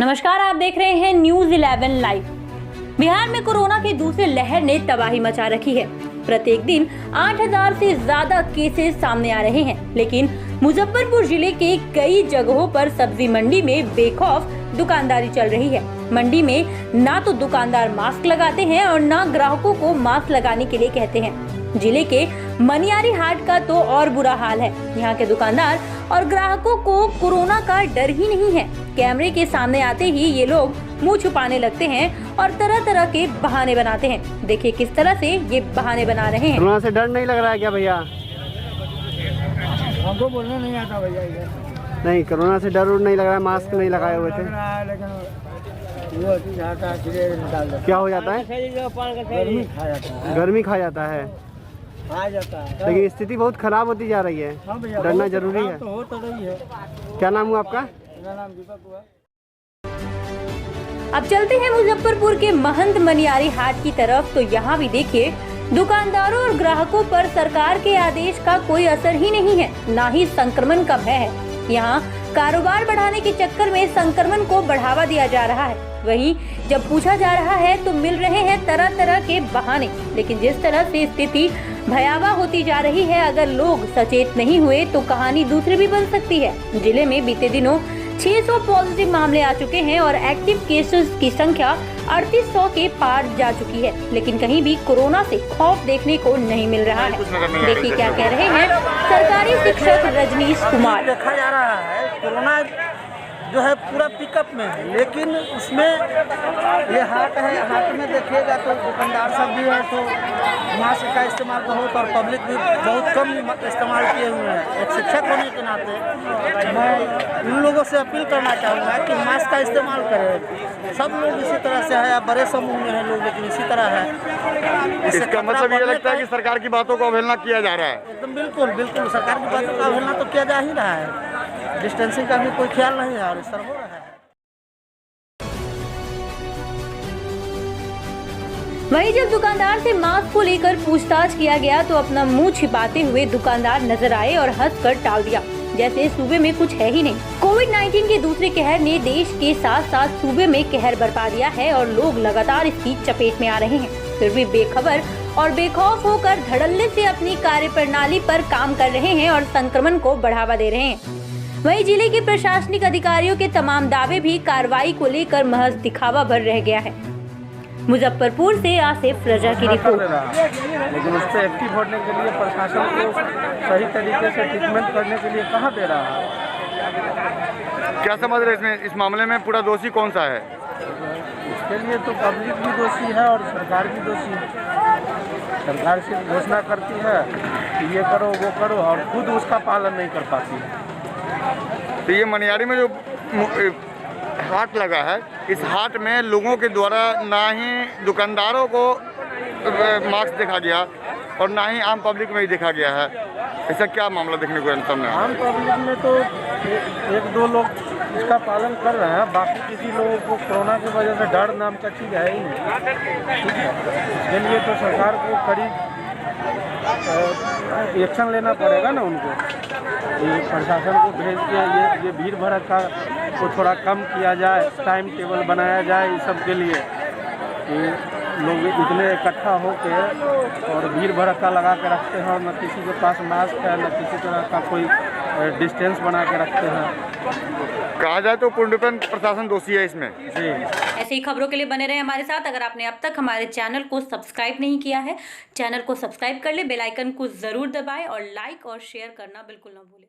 नमस्कार, आप देख रहे हैं न्यूज 11 लाइव। बिहार में कोरोना की दूसरी लहर ने तबाही मचा रखी है। प्रत्येक दिन 8000 से ज्यादा केसेस सामने आ रहे हैं, लेकिन मुजफ्फरपुर जिले के कई जगहों पर सब्जी मंडी में बेखौफ दुकानदारी चल रही है। मंडी में ना तो दुकानदार मास्क लगाते हैं और ना ग्राहकों को मास्क लगाने के लिए कहते हैं। जिले के मनियारी हाट का तो और बुरा हाल है। यहाँ के दुकानदार और ग्राहकों को कोरोना का डर ही नहीं है। कैमरे के सामने आते ही ये लोग मुंह छुपाने लगते हैं और तरह तरह के बहाने बनाते हैं। देखिए किस तरह से ये बहाने बना रहे हैं। कोरोना से डर नहीं लग रहा है क्या भैया? हमको बोलने नहीं आता भैया। नहीं, कोरोना से डर नहीं लग रहा है? मास्क नहीं लगाए हुए थे? क्या हो जाता है? गर्मी खा जाता है। गर्मी खा जाता है। आ जाता है। लेकिन स्थिति बहुत खराब होती जा रही है। हाँ भैया, डरना जरूरी है। तो हो तो रही है। क्या नाम हुआ आपका? मेरा नाम दीपक हुआ। अब चलते हैं मुजफ्फरपुर के महंत मनियारी हाट की तरफ। तो यहाँ भी देखिए, दुकानदारों और ग्राहकों पर सरकार के आदेश का कोई असर ही नहीं है, ना ही संक्रमण का भय है। यहाँ कारोबार बढ़ाने के चक्कर में संक्रमण को बढ़ावा दिया जा रहा है। वहीं जब पूछा जा रहा है तो मिल रहे हैं तरह तरह के बहाने। लेकिन जिस तरह से स्थिति भयावह होती जा रही है, अगर लोग सचेत नहीं हुए तो कहानी दूसरी भी बन सकती है। जिले में बीते दिनों 600 पॉजिटिव मामले आ चुके हैं और एक्टिव केसेस की संख्या 3800 के पार जा चुकी है, लेकिन कहीं भी कोरोना से खौफ देखने को नहीं मिल रहा है। देखिए क्या कह रहे हैं सरकारी शिक्षक रजनीश कुमार। देखा जा रहा है कोरोना जो है पूरा पिकअप में है, लेकिन उसमें ये हाट है। हाट में देखिएगा तो दुकानदार सब भी है, तो मास्क का इस्तेमाल बहुत और पब्लिक भी बहुत कम इस्तेमाल किए हुए हैं। एक शिक्षक होने के नाते मैं इन लोगों से अपील करना चाहूँगा कि मास्क का इस्तेमाल करें। सब लोग इसी तरह से है, या बड़े समूह में है लोग, लेकिन इसी तरह है। इसका मतलब ये लगता है कि सरकार की बातों को अवहेलना किया जा रहा है। एकदम बिल्कुल बिल्कुल, सरकार की बातों का अवहेलना तो किया जा ही रहा है। डिस्टेंसिंग का भी कोई ख्याल नहीं है और इस तरह हो रहा है। वहीं जब दुकानदार से मास्क को लेकर पूछताछ किया गया तो अपना मुंह छिपाते हुए दुकानदार नजर आए और हंसकर टाल दिया, जैसे सूबे में कुछ है ही नहीं। कोविड-19 के दूसरे कहर ने देश के साथ साथ सूबे में कहर बरपा दिया है और लोग लगातार इसकी चपेट में आ रहे हैं। फिर भी बेखबर और बेखौफ होकर धड़ल्ले से अपनी कार्यप्रणाली पर काम कर रहे हैं और संक्रमण को बढ़ावा दे रहे हैं। वहीं जिले के प्रशासनिक अधिकारियों के तमाम दावे भी कार्रवाई को लेकर महज दिखावा भर रह गया है। मुजफ्फरपुर से आसिफ रजा की रिपोर्ट। लेकिन उस पर एक्टिव होने के लिए प्रशासन को सही तरीके से ट्रीटमेंट करने के लिए कहाँ दे रहा है? क्या समझ रहे इसमें, इस मामले में पूरा दोषी कौन सा है? इसके लिए तो पब्लिक भी दोषी है और सरकार भी दोषी है। सरकार सिर्फ घोषणा करती है कि ये करो वो करो और खुद उसका पालन नहीं कर पाती है। तो ये मनियारी में जो हाट लगा है, इस हाट में लोगों के द्वारा ना ही दुकानदारों को मास्क देखा गया और ना ही आम पब्लिक में ही देखा गया है। ऐसा क्या मामला देखने को सामने आया? आम पब्लिक में तो एक दो लोग इसका पालन कर रहे हैं, बाकी किसी लोगों को कोरोना की वजह से डर नाम का चीज़ है ही नहीं। ठीक है, इसके लिए तो सरकार को कड़ी एक्शन लेना पड़ेगा ना उनको। ये प्रशासन को भेज के ये भीड़ भड़का को थोड़ा कम किया जाए, टाइम टेबल बनाया जाए इस सब के लिए कि लोग इतने इकट्ठा होकर और भीड़ भड़का लगा के रखते हैं और न किसी के पास मास्क है न किसी तरह का कोई डिस्टेंस बना के रखते हैं। कहा जाए तो पूर्णतः प्रशासन दोषी है इसमें। जी, ऐसे ही खबरों के लिए बने रहे हमारे साथ। अगर आपने अब तक हमारे चैनल को सब्सक्राइब नहीं किया है, चैनल को सब्सक्राइब कर ले, बेल आइकन को जरूर दबाएं और लाइक और शेयर करना बिल्कुल ना भूलें।